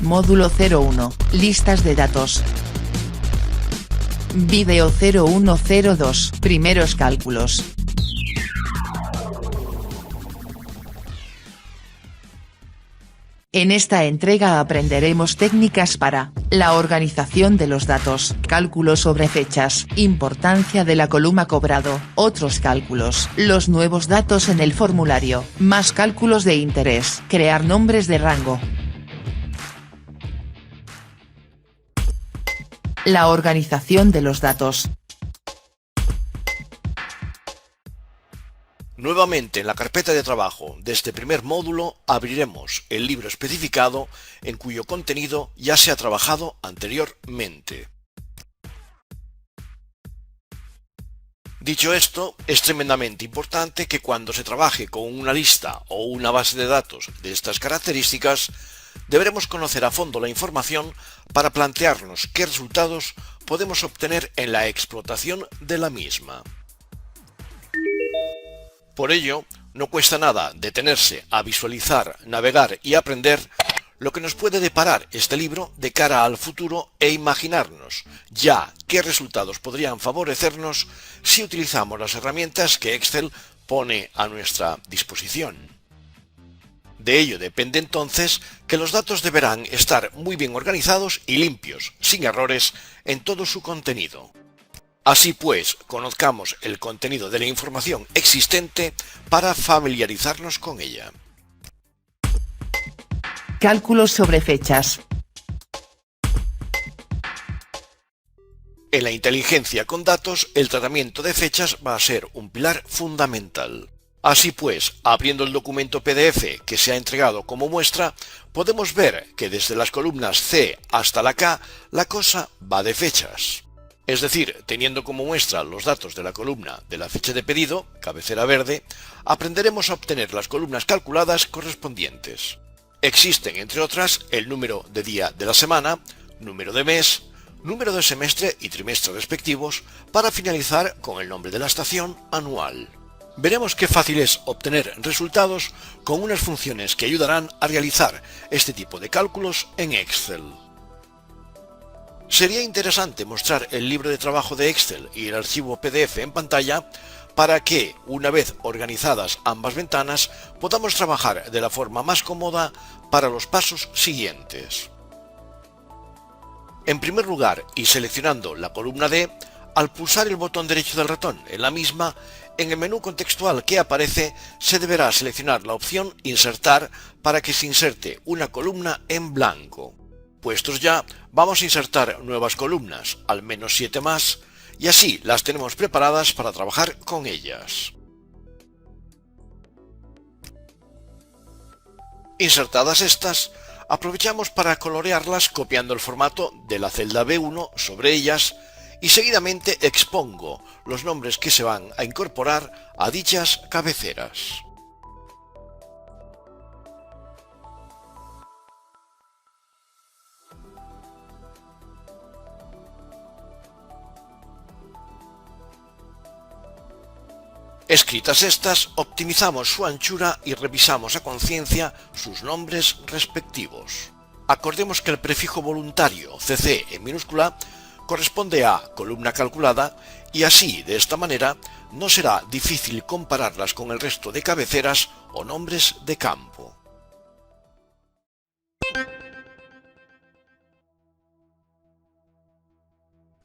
Módulo 01, listas de datos. Vídeo 0102, primeros cálculos. En esta entrega aprenderemos técnicas para la organización de los datos, cálculos sobre fechas, importancia de la columna cobrado, otros cálculos, los nuevos datos en el formulario, más cálculos de interés, crear nombres de rango. La organización de los datos. Nuevamente en la carpeta de trabajo de este primer módulo abriremos el libro especificado en cuyo contenido ya se ha trabajado anteriormente. Dicho esto, es tremendamente importante que cuando se trabaje con una lista o una base de datos de estas características, deberemos conocer a fondo la información para plantearnos qué resultados podemos obtener en la explotación de la misma. Por ello, no cuesta nada detenerse a visualizar, navegar y aprender lo que nos puede deparar este libro de cara al futuro e imaginarnos ya qué resultados podrían favorecernos si utilizamos las herramientas que Excel pone a nuestra disposición. De ello depende entonces que los datos deberán estar muy bien organizados y limpios, sin errores en todo su contenido. Así pues, conozcamos el contenido de la información existente para familiarizarnos con ella. Cálculos sobre fechas. En la inteligencia con datos, el tratamiento de fechas va a ser un pilar fundamental. Así pues, abriendo el documento PDF que se ha entregado como muestra, podemos ver que desde las columnas C hasta la K, la cosa va de fechas. Es decir, teniendo como muestra los datos de la columna de la fecha de pedido, cabecera verde, aprenderemos a obtener las columnas calculadas correspondientes. Existen, entre otras, el número de día de la semana, número de mes, número de semestre y trimestre respectivos, para finalizar con el nombre de la estación anual. Veremos qué fácil es obtener resultados con unas funciones que ayudarán a realizar este tipo de cálculos en Excel. Sería interesante mostrar el libro de trabajo de Excel y el archivo PDF en pantalla para que, una vez organizadas ambas ventanas, podamos trabajar de la forma más cómoda para los pasos siguientes. En primer lugar, y seleccionando la columna D, al pulsar el botón derecho del ratón en la misma, en el menú contextual que aparece se deberá seleccionar la opción Insertar para que se inserte una columna en blanco. Puestos ya, vamos a insertar nuevas columnas, al menos 7 más, y así las tenemos preparadas para trabajar con ellas. Insertadas estas, aprovechamos para colorearlas copiando el formato de la celda B1 sobre ellas y seguidamente expongo los nombres que se van a incorporar a dichas cabeceras. Escritas estas, optimizamos su anchura y revisamos a conciencia sus nombres respectivos. Acordemos que el prefijo voluntario CC en minúscula corresponde a columna calculada y así, de esta manera, no será difícil compararlas con el resto de cabeceras o nombres de campo.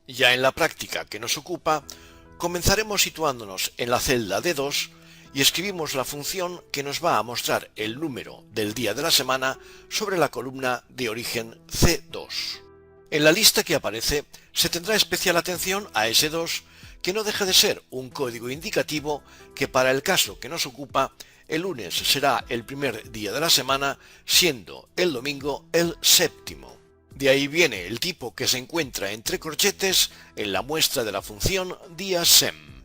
Ya en la práctica que nos ocupa, comenzaremos situándonos en la celda D2 y escribimos la función que nos va a mostrar el número del día de la semana sobre la columna de origen C2. En la lista que aparece se tendrá especial atención a ese 2, que no deja de ser un código indicativo que para el caso que nos ocupa, el lunes será el primer día de la semana, siendo el domingo el séptimo. De ahí viene el tipo que se encuentra entre corchetes en la muestra de la función DIASEM.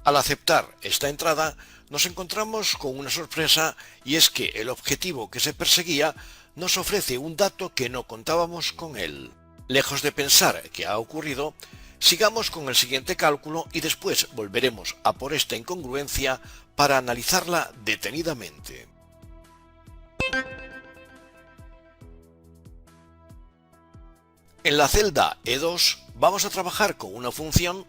Al aceptar esta entrada, nos encontramos con una sorpresa y es que el objetivo que se perseguía nos ofrece un dato que no contábamos con él. Lejos de pensar que ha ocurrido, sigamos con el siguiente cálculo y después volveremos a por esta incongruencia para analizarla detenidamente. En la celda E2 vamos a trabajar con una función,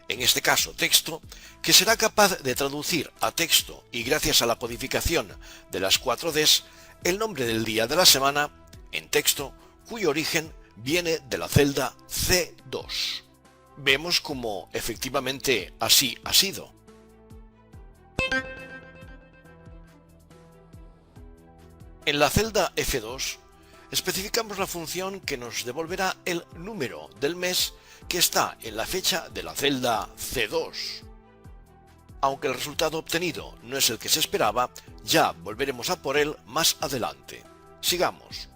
en este caso texto, que será capaz de traducir a texto y gracias a la codificación de las 4Ds el nombre del día de la semana en texto cuyo origen viene de la celda C2. Vemos como efectivamente así ha sido. En la celda F2 especificamos la función que nos devolverá el número del mes que está en la fecha de la celda C2. Aunque el resultado obtenido no es el que se esperaba, ya volveremos a por él más adelante. Sigamos.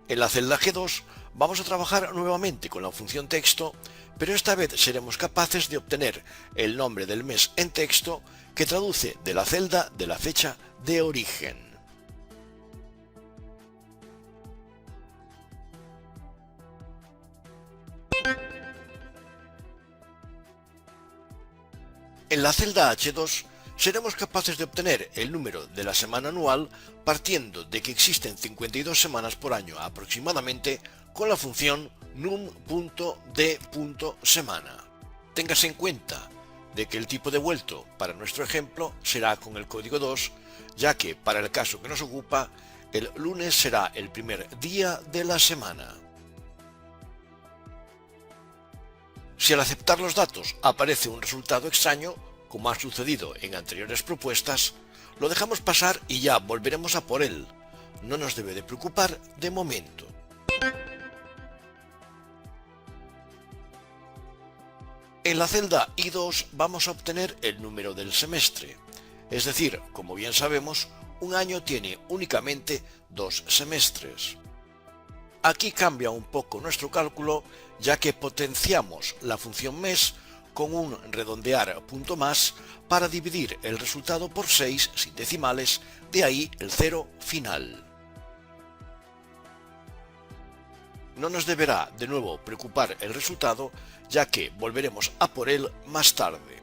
En la celda G2 vamos a trabajar nuevamente con la función texto, pero esta vez seremos capaces de obtener el nombre del mes en texto que traduce de la celda de la fecha de origen. En la celda H2 seremos capaces de obtener el número de la semana anual partiendo de que existen 52 semanas por año aproximadamente con la función num.d.semana. Téngase en cuenta de que el tipo de vuelto para nuestro ejemplo será con el código 2, ya que para el caso que nos ocupa, el lunes será el primer día de la semana. Si al aceptar los datos aparece un resultado extraño, como ha sucedido en anteriores propuestas, lo dejamos pasar y ya volveremos a por él. No nos debe de preocupar de momento. En la celda I2 vamos a obtener el número del semestre, es decir, como bien sabemos, un año tiene únicamente 2 semestres. Aquí cambia un poco nuestro cálculo, ya que potenciamos la función mes con un redondear punto más para dividir el resultado por 6 sin decimales, de ahí el 0 final. No nos deberá de nuevo preocupar el resultado, ya que volveremos a por él más tarde.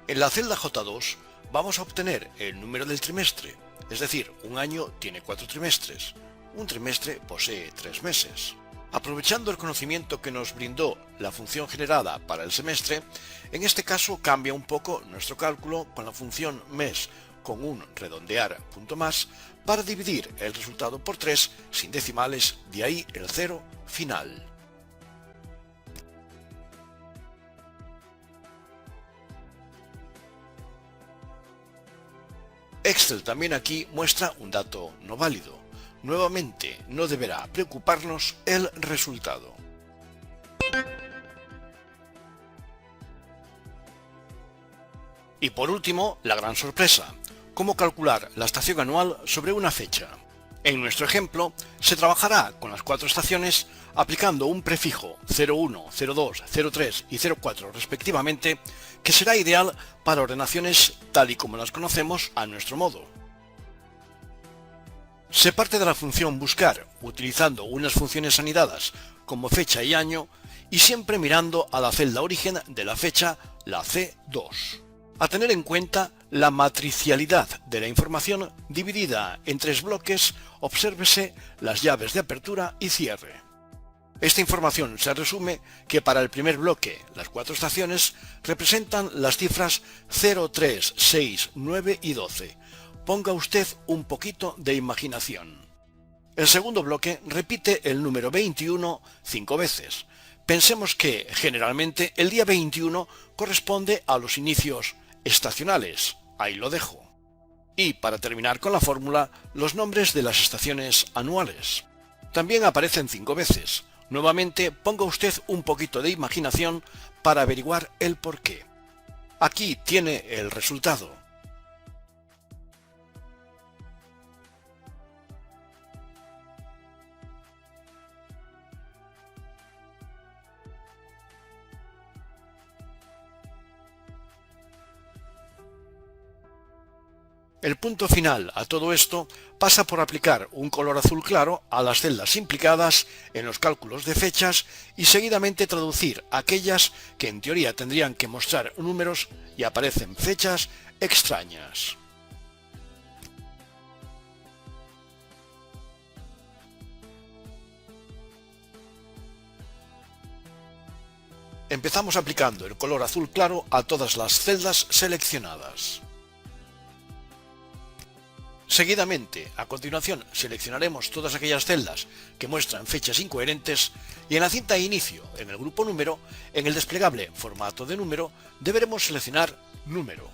En la celda J2 vamos a obtener el número del trimestre, es decir, un año tiene 4 trimestres, un trimestre posee 3 meses. Aprovechando el conocimiento que nos brindó la función generada para el semestre, en este caso cambia un poco nuestro cálculo con la función mes con un redondear punto más para dividir el resultado por 3 sin decimales, de ahí el 0 final. Excel también aquí muestra un dato no válido. Nuevamente no deberá preocuparnos el resultado. Y por último, la gran sorpresa: cómo calcular la estación anual sobre una fecha. En nuestro ejemplo, se trabajará con las 4 estaciones aplicando un prefijo 01, 02, 03 y 04 respectivamente, que será ideal para ordenaciones tal y como las conocemos a nuestro modo. Se parte de la función buscar utilizando unas funciones anidadas como fecha y año y siempre mirando a la celda origen de la fecha, la C2. A tener en cuenta la matricialidad de la información dividida en 3 bloques, obsérvese las llaves de apertura y cierre. Esta información se resume que para el primer bloque, las 4 estaciones representan las cifras 0, 3, 6, 9 y 12. Ponga usted un poquito de imaginación. El segundo bloque repite el número 21 5 veces. Pensemos que, generalmente, el día 21 corresponde a los inicios estacionales. Ahí lo dejo. Y, para terminar con la fórmula, los nombres de las estaciones anuales. También aparecen 5 veces. Nuevamente, ponga usted un poquito de imaginación para averiguar el porqué. Aquí tiene el resultado. El punto final a todo esto pasa por aplicar un color azul claro a las celdas implicadas en los cálculos de fechas y seguidamente traducir aquellas que en teoría tendrían que mostrar números y aparecen fechas extrañas. Empezamos aplicando el color azul claro a todas las celdas seleccionadas. Seguidamente, a continuación, seleccionaremos todas aquellas celdas que muestran fechas incoherentes y en la cinta de inicio, en el grupo número, en el desplegable formato de número, deberemos seleccionar número.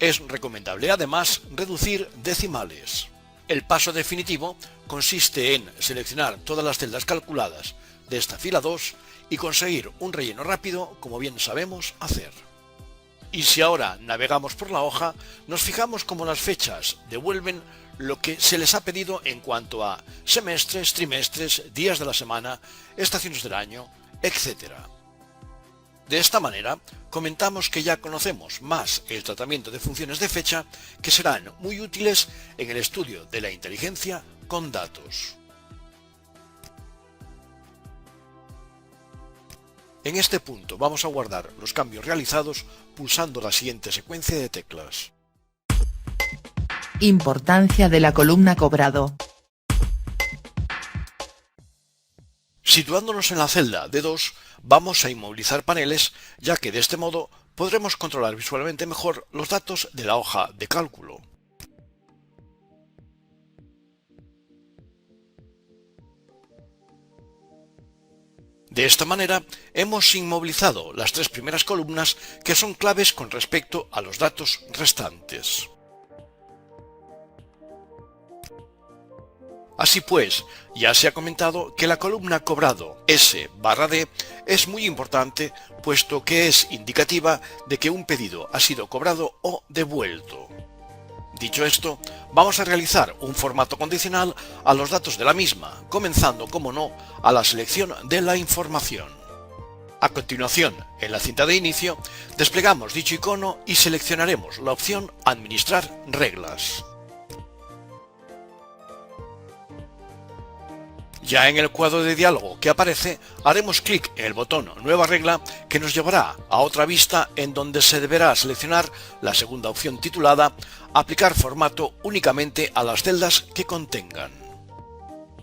Es recomendable además reducir decimales. El paso definitivo consiste en seleccionar todas las celdas calculadas de esta fila 2 y conseguir un relleno rápido como bien sabemos hacer. Y si ahora navegamos por la hoja, nos fijamos cómo las fechas devuelven lo que se les ha pedido en cuanto a semestres, trimestres, días de la semana, estaciones del año, etc. De esta manera, comentamos que ya conocemos más el tratamiento de funciones de fecha que serán muy útiles en el estudio de la inteligencia con datos. En este punto vamos a guardar los cambios realizados pulsando la siguiente secuencia de teclas. Importancia de la columna cobrado. Situándonos en la celda D2, vamos a inmovilizar paneles, ya que de este modo podremos controlar visualmente mejor los datos de la hoja de cálculo. De esta manera, hemos inmovilizado las tres primeras columnas que son claves con respecto a los datos restantes. Así pues, ya se ha comentado que la columna cobrado S/D es muy importante, puesto que es indicativa de que un pedido ha sido cobrado o devuelto. Dicho esto, vamos a realizar un formato condicional a los datos de la misma, comenzando, como no, a la selección de la información. A continuación, en la cinta de inicio, desplegamos dicho icono y seleccionaremos la opción Administrar reglas. Ya en el cuadro de diálogo que aparece, haremos clic en el botón Nueva regla, que nos llevará a otra vista en donde se deberá seleccionar la segunda opción titulada Aplicar formato únicamente a las celdas que contengan.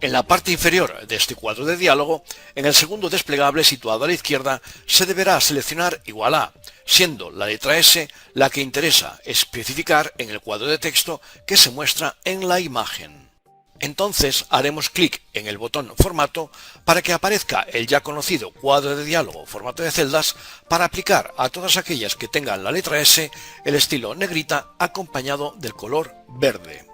En la parte inferior de este cuadro de diálogo, en el segundo desplegable situado a la izquierda, se deberá seleccionar igual a, siendo la letra S la que interesa especificar en el cuadro de texto que se muestra en la imagen. Entonces haremos clic en el botón Formato para que aparezca el ya conocido cuadro de diálogo Formato de celdas para aplicar a todas aquellas que tengan la letra S el estilo negrita acompañado del color verde.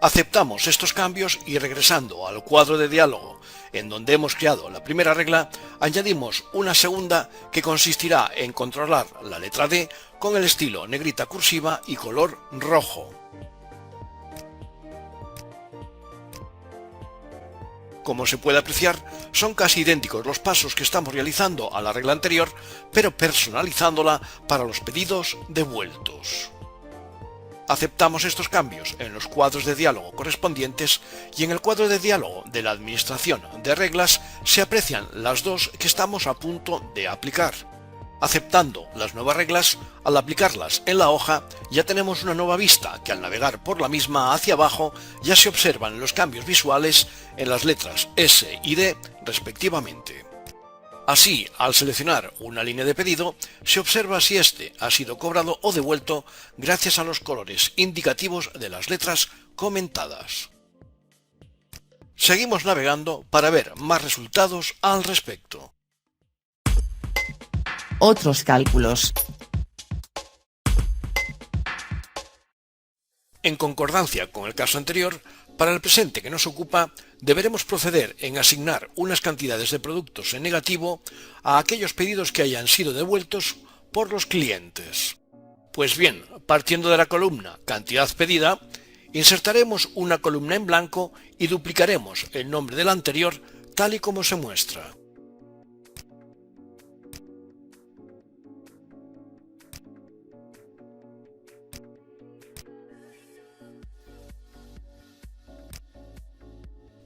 Aceptamos estos cambios y regresando al cuadro de diálogo en donde hemos creado la primera regla, añadimos una segunda que consistirá en controlar la letra D con el estilo negrita cursiva y color rojo. Como se puede apreciar, son casi idénticos los pasos que estamos realizando a la regla anterior, pero personalizándola para los pedidos devueltos. Aceptamos estos cambios en los cuadros de diálogo correspondientes y en el cuadro de diálogo de la administración de reglas se aprecian las dos que estamos a punto de aplicar. Aceptando las nuevas reglas, al aplicarlas en la hoja ya tenemos una nueva vista que al navegar por la misma hacia abajo ya se observan los cambios visuales en las letras S y D respectivamente. Así, al seleccionar una línea de pedido, se observa si éste ha sido cobrado o devuelto gracias a los colores indicativos de las letras comentadas. Seguimos navegando para ver más resultados al respecto. Otros cálculos. En concordancia con el caso anterior, para el presente que nos ocupa, deberemos proceder en asignar unas cantidades de productos en negativo a aquellos pedidos que hayan sido devueltos por los clientes. Pues bien, partiendo de la columna Cantidad pedida, insertaremos una columna en blanco y duplicaremos el nombre del anterior tal y como se muestra.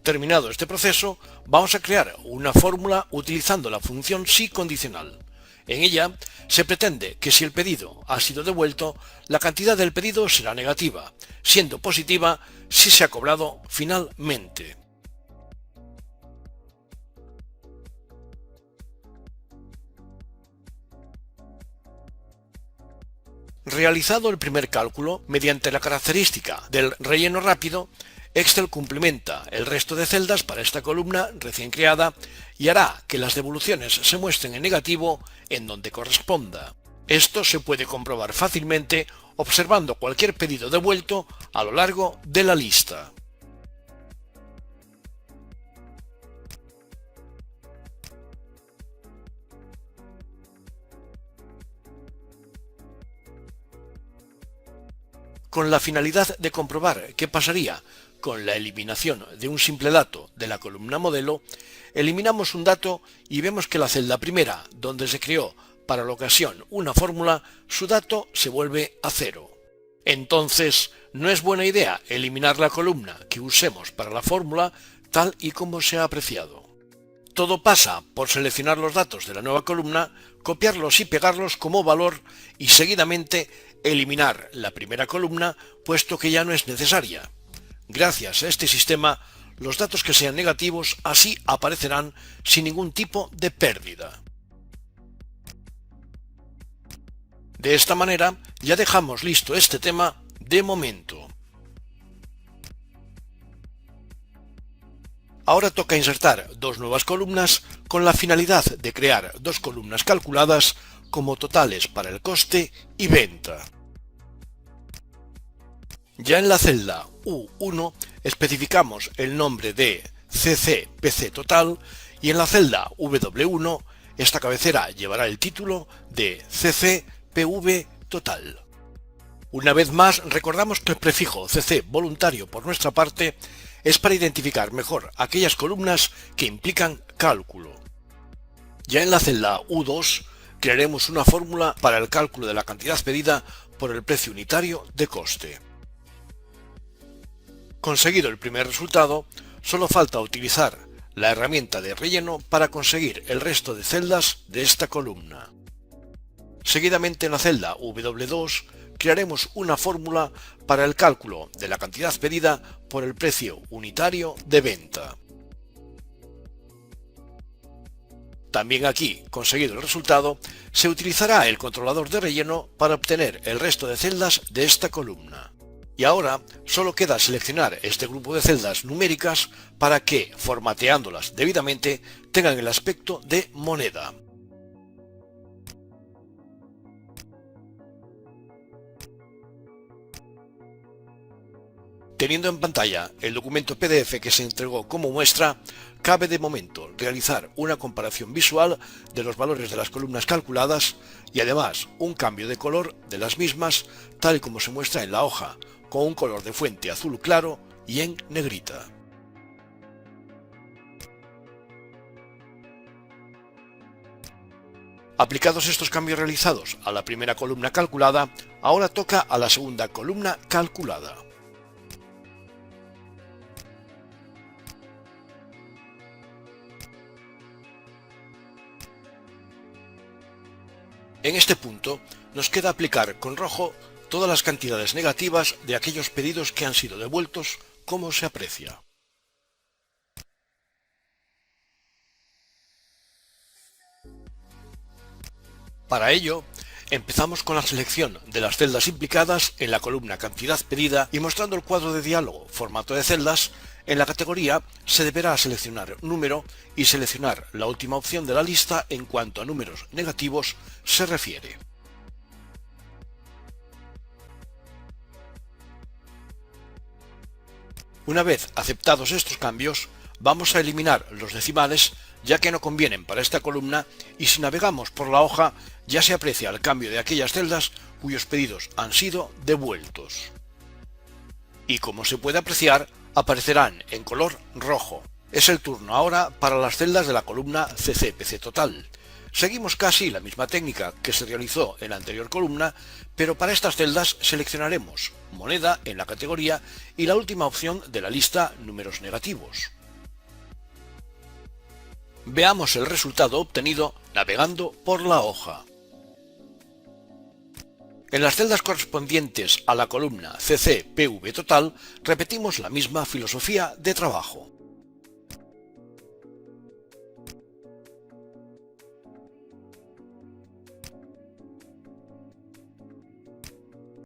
Terminado este proceso, vamos a crear una fórmula utilizando la función si condicional. En ella se pretende que si el pedido ha sido devuelto, la cantidad del pedido será negativa, siendo positiva si se ha cobrado finalmente. Realizado el primer cálculo, mediante la característica del relleno rápido, Excel cumplimenta el resto de celdas para esta columna recién creada y hará que las devoluciones se muestren en negativo en donde corresponda. Esto se puede comprobar fácilmente observando cualquier pedido devuelto a lo largo de la lista. Con la finalidad de comprobar qué pasaría con la eliminación de un simple dato de la columna modelo, eliminamos un dato y vemos que la celda primera, donde se creó para la ocasión una fórmula, su dato se vuelve a 0. Entonces, no es buena idea eliminar la columna que usemos para la fórmula tal y como se ha apreciado. Todo pasa por seleccionar los datos de la nueva columna, copiarlos y pegarlos como valor y seguidamente eliminar la primera columna puesto que ya no es necesaria. Gracias a este sistema, los datos que sean negativos así aparecerán sin ningún tipo de pérdida. De esta manera ya dejamos listo este tema de momento. Ahora toca insertar dos nuevas columnas con la finalidad de crear dos columnas calculadas como totales para el coste y venta. Ya en la celda U1 especificamos el nombre de CC-PC Total y en la celda W1 esta cabecera llevará el título de CC-PV Total. Una vez más recordamos que el prefijo CC voluntario por nuestra parte es para identificar mejor aquellas columnas que implican cálculo. Ya en la celda U2 crearemos una fórmula para el cálculo de la cantidad pedida por el precio unitario de coste. Conseguido el primer resultado, solo falta utilizar la herramienta de relleno para conseguir el resto de celdas de esta columna. Seguidamente en la celda W2 crearemos una fórmula para el cálculo de la cantidad pedida por el precio unitario de venta. También aquí, conseguido el resultado, se utilizará el controlador de relleno para obtener el resto de celdas de esta columna. Y ahora solo queda seleccionar este grupo de celdas numéricas para que, formateándolas debidamente, tengan el aspecto de moneda. Teniendo en pantalla el documento PDF que se entregó como muestra, cabe de momento realizar una comparación visual de los valores de las columnas calculadas y además un cambio de color de las mismas tal y como se muestra en la hoja, con un color de fuente azul claro y en negrita. Aplicados estos cambios realizados a la primera columna calculada, ahora toca a la segunda columna calculada. En este punto nos queda aplicar con rojo todas las cantidades negativas de aquellos pedidos que han sido devueltos, como se aprecia. Para ello, empezamos con la selección de las celdas implicadas en la columna cantidad pedida y mostrando el cuadro de diálogo formato de celdas, en la categoría se deberá seleccionar número y seleccionar la última opción de la lista en cuanto a números negativos se refiere. Una vez aceptados estos cambios, vamos a eliminar los decimales ya que no convienen para esta columna y si navegamos por la hoja ya se aprecia el cambio de aquellas celdas cuyos pedidos han sido devueltos. Y como se puede apreciar, aparecerán en color rojo. Es el turno ahora para las celdas de la columna CC-PC Total. Seguimos casi la misma técnica que se realizó en la anterior columna, pero para estas celdas seleccionaremos moneda en la categoría y la última opción de la lista números negativos. Veamos el resultado obtenido navegando por la hoja. En las celdas correspondientes a la columna CC-PV total repetimos la misma filosofía de trabajo.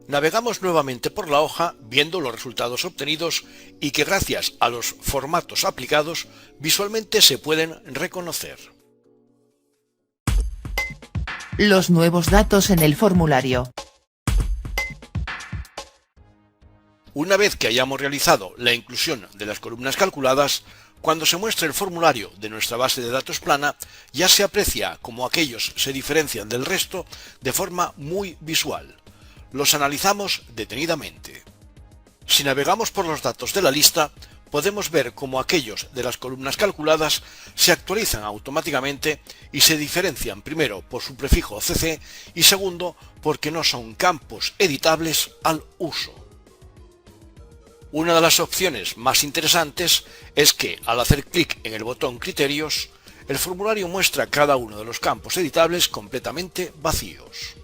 Navegamos nuevamente por la hoja viendo los resultados obtenidos y que gracias a los formatos aplicados visualmente se pueden reconocer. Los nuevos datos en el formulario. Una vez que hayamos realizado la inclusión de las columnas calculadas, cuando se muestre el formulario de nuestra base de datos plana, ya se aprecia cómo aquellos se diferencian del resto de forma muy visual. Los analizamos detenidamente. Si navegamos por los datos de la lista, podemos ver cómo aquellos de las columnas calculadas se actualizan automáticamente y se diferencian primero por su prefijo CC y segundo porque no son campos editables al uso. Una de las opciones más interesantes es que, al hacer clic en el botón Criterios, el formulario muestra cada uno de los campos editables completamente vacíos.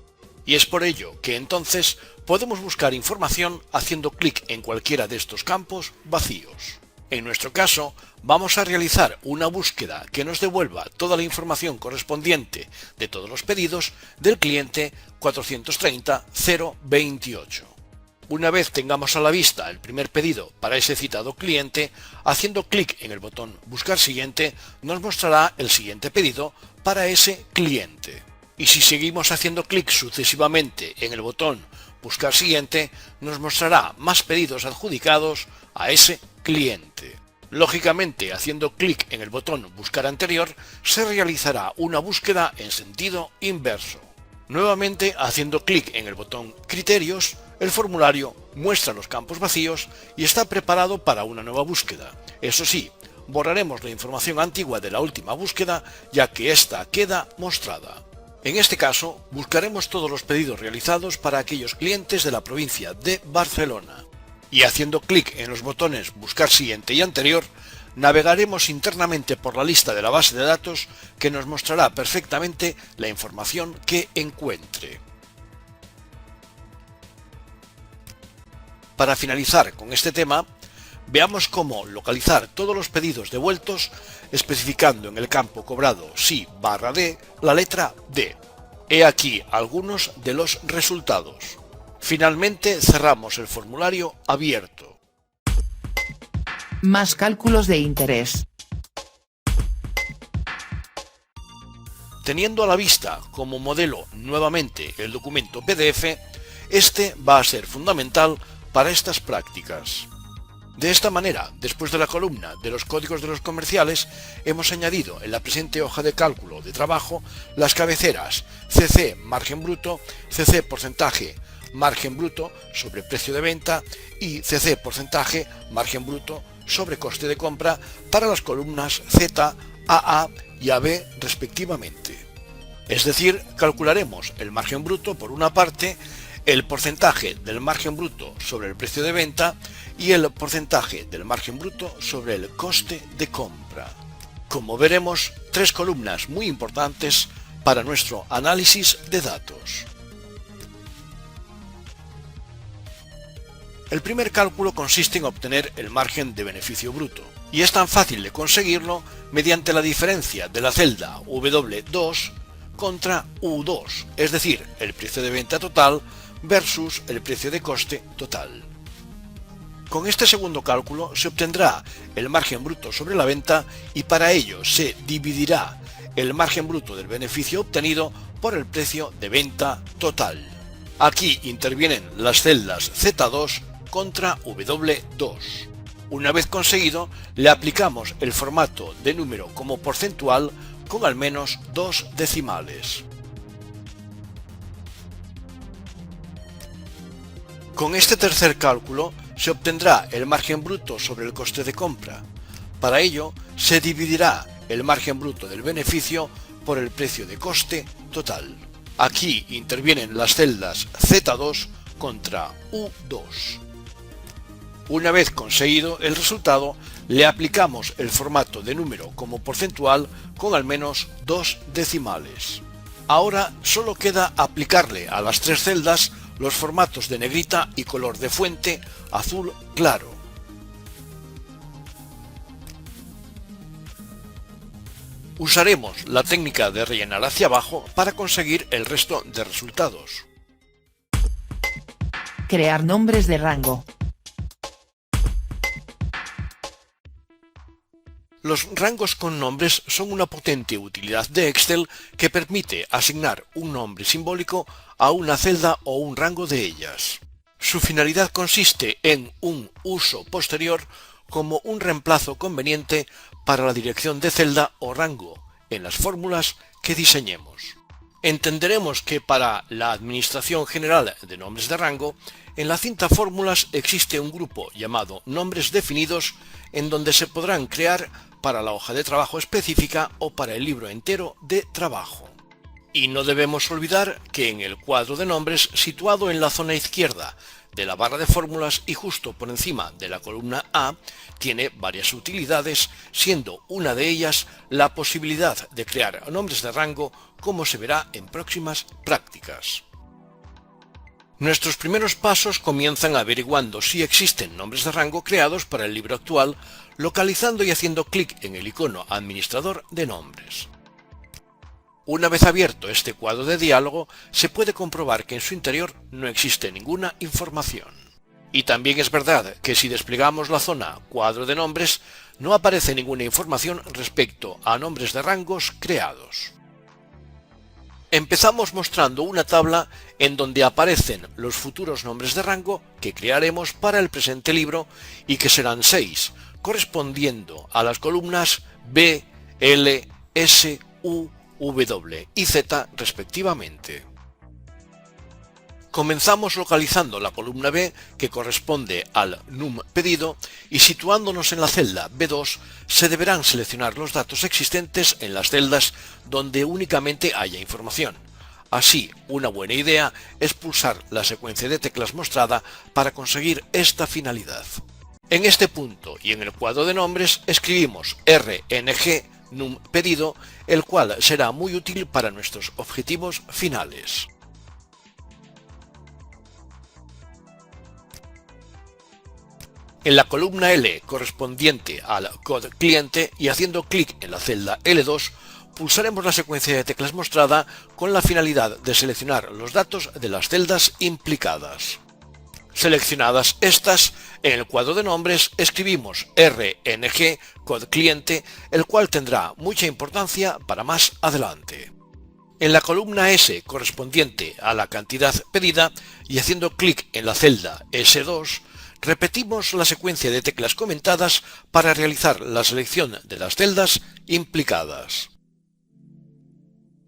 Y es por ello que entonces podemos buscar información haciendo clic en cualquiera de estos campos vacíos. En nuestro caso, vamos a realizar una búsqueda que nos devuelva toda la información correspondiente de todos los pedidos del cliente 430.028. Una vez tengamos a la vista el primer pedido para ese citado cliente, haciendo clic en el botón Buscar siguiente, nos mostrará el siguiente pedido para ese cliente. Y si seguimos haciendo clic sucesivamente en el botón Buscar siguiente, nos mostrará más pedidos adjudicados a ese cliente. Lógicamente, haciendo clic en el botón Buscar anterior, se realizará una búsqueda en sentido inverso. Nuevamente, haciendo clic en el botón Criterios, el formulario muestra los campos vacíos y está preparado para una nueva búsqueda. Eso sí, borraremos la información antigua de la última búsqueda, ya que ésta queda mostrada. En este caso, buscaremos todos los pedidos realizados para aquellos clientes de la provincia de Barcelona. Y haciendo clic en los botones Buscar siguiente y anterior, navegaremos internamente por la lista de la base de datos que nos mostrará perfectamente la información que encuentre. Para finalizar con este tema, veamos cómo localizar todos los pedidos devueltos especificando en el campo cobrado sí/D la letra D. He aquí algunos de los resultados. Finalmente cerramos el formulario abierto. Más cálculos de interés. Teniendo a la vista como modelo nuevamente el documento PDF, este va a ser fundamental para estas prácticas. De esta manera, después de la columna de los códigos de los comerciales, hemos añadido en la presente hoja de cálculo de trabajo las cabeceras CC margen bruto, CC porcentaje margen bruto sobre precio de venta y CC porcentaje margen bruto sobre coste de compra para las columnas Z, AA y AB respectivamente. Es decir, calcularemos el margen bruto por una parte, el porcentaje del margen bruto sobre el precio de venta y el porcentaje del margen bruto sobre el coste de compra. Como veremos, tres columnas muy importantes para nuestro análisis de datos. El primer cálculo consiste en obtener el margen de beneficio bruto, y es tan fácil de conseguirlo mediante la diferencia de la celda W2 contra U2, es decir, el precio de venta total versus el precio de coste total. Con este segundo cálculo se obtendrá el margen bruto sobre la venta y para ello se dividirá el margen bruto del beneficio obtenido por el precio de venta total. Aquí intervienen las celdas Z2 contra W2. Una vez conseguido, le aplicamos el formato de número como porcentual con al menos 2 decimales. Con este tercer cálculo se obtendrá el margen bruto sobre el coste de compra. Para ello, se dividirá el margen bruto del beneficio por el precio de coste total. Aquí intervienen las celdas Z2 contra U2. Una vez conseguido el resultado, le aplicamos el formato de número como porcentual con al menos 2 decimales. Ahora solo queda aplicarle a las 3 celdas los formatos de negrita y color de fuente azul claro. Usaremos la técnica de rellenar hacia abajo para conseguir el resto de resultados. Crear nombres de rango. Los rangos con nombres son una potente utilidad de Excel que permite asignar un nombre simbólico a una celda o un rango de ellas. Su finalidad consiste en un uso posterior como un reemplazo conveniente para la dirección de celda o rango en las fórmulas que diseñemos. Entenderemos que para la administración general de nombres de rango, en la cinta fórmulas existe un grupo llamado nombres definidos en donde se podrán crear para la hoja de trabajo específica o para el libro entero de trabajo. Y no debemos olvidar que en el cuadro de nombres, situado en la zona izquierda de la barra de fórmulas y justo por encima de la columna A, tiene varias utilidades, siendo una de ellas la posibilidad de crear nombres de rango, como se verá en próximas prácticas. Nuestros primeros pasos comienzan averiguando si existen nombres de rango creados para el libro actual, localizando y haciendo clic en el icono administrador de nombres. Una vez abierto este cuadro de diálogo, se puede comprobar que en su interior no existe ninguna información. Y también es verdad que si desplegamos la zona cuadro de nombres, no aparece ninguna información respecto a nombres de rangos creados. Empezamos mostrando una tabla en donde aparecen los futuros nombres de rango que crearemos para el presente libro y que serán 6, correspondiendo a las columnas B, L, S, U, W y Z respectivamente. Comenzamos localizando la columna B, que corresponde al num pedido, y situándonos en la celda B2 se deberán seleccionar los datos existentes en las celdas donde únicamente haya información. Así, una buena idea es pulsar la secuencia de teclas mostrada para conseguir esta finalidad. En este punto y en el cuadro de nombres escribimos RNG num pedido, el cual será muy útil para nuestros objetivos finales. En la columna L correspondiente al code cliente y haciendo clic en la celda L2, pulsaremos la secuencia de teclas mostrada con la finalidad de seleccionar los datos de las celdas implicadas. Seleccionadas estas, en el cuadro de nombres escribimos RNG code cliente, el cual tendrá mucha importancia para más adelante. En la columna S correspondiente a la cantidad pedida y haciendo clic en la celda S2, repetimos la secuencia de teclas comentadas para realizar la selección de las celdas implicadas.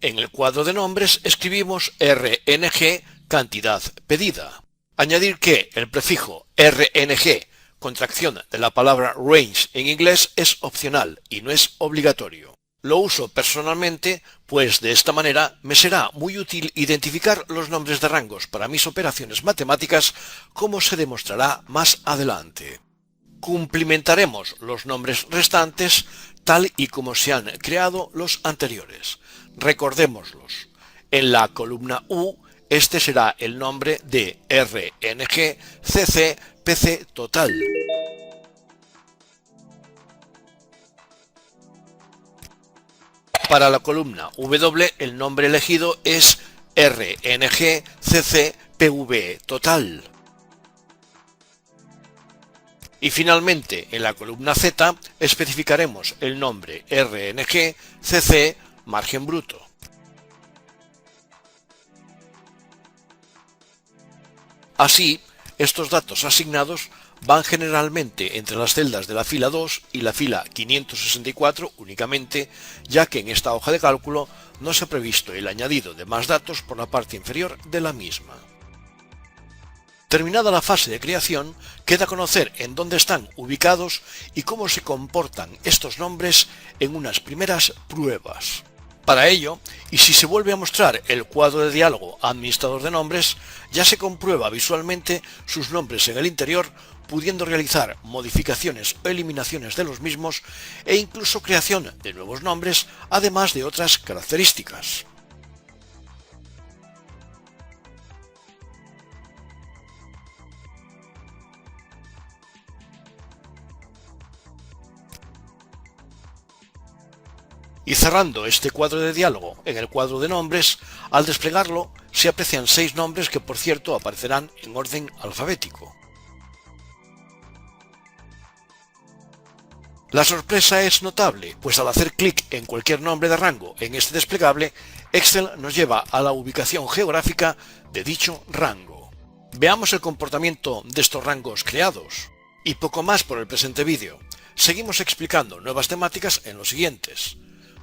En el cuadro de nombres escribimos RNG cantidad pedida. Añadir que el prefijo RNG, contracción de la palabra range en inglés, es opcional y no es obligatorio. Lo uso personalmente, pues de esta manera me será muy útil identificar los nombres de rangos para mis operaciones matemáticas, como se demostrará más adelante. Cumplimentaremos los nombres restantes tal y como se han creado los anteriores. Recordémoslos. En la columna U, este será el nombre de RNG CC PC Total. Para la columna W, el nombre elegido es RNG CC PV Total. Y finalmente, en la columna Z, especificaremos el nombre RNG CC Margen Bruto. Así, estos datos asignados van generalmente entre las celdas de la fila 2 y la fila 564 únicamente, ya que en esta hoja de cálculo no se ha previsto el añadido de más datos por la parte inferior de la misma. Terminada la fase de creación, queda conocer en dónde están ubicados y cómo se comportan estos nombres en unas primeras pruebas. Para ello, y si se vuelve a mostrar el cuadro de diálogo administrador de nombres, ya se comprueba visualmente sus nombres en el interior pudiendo realizar modificaciones o eliminaciones de los mismos e incluso creación de nuevos nombres, además de otras características. Y cerrando este cuadro de diálogo en el cuadro de nombres, al desplegarlo se aprecian 6 nombres que por cierto aparecerán en orden alfabético. La sorpresa es notable, pues al hacer clic en cualquier nombre de rango en este desplegable, Excel nos lleva a la ubicación geográfica de dicho rango. Veamos el comportamiento de estos rangos creados. Y poco más por el presente vídeo. Seguimos explicando nuevas temáticas en los siguientes.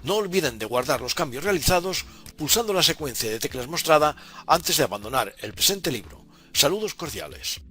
No olviden de guardar los cambios realizados pulsando la secuencia de teclas mostrada antes de abandonar el presente libro. Saludos cordiales.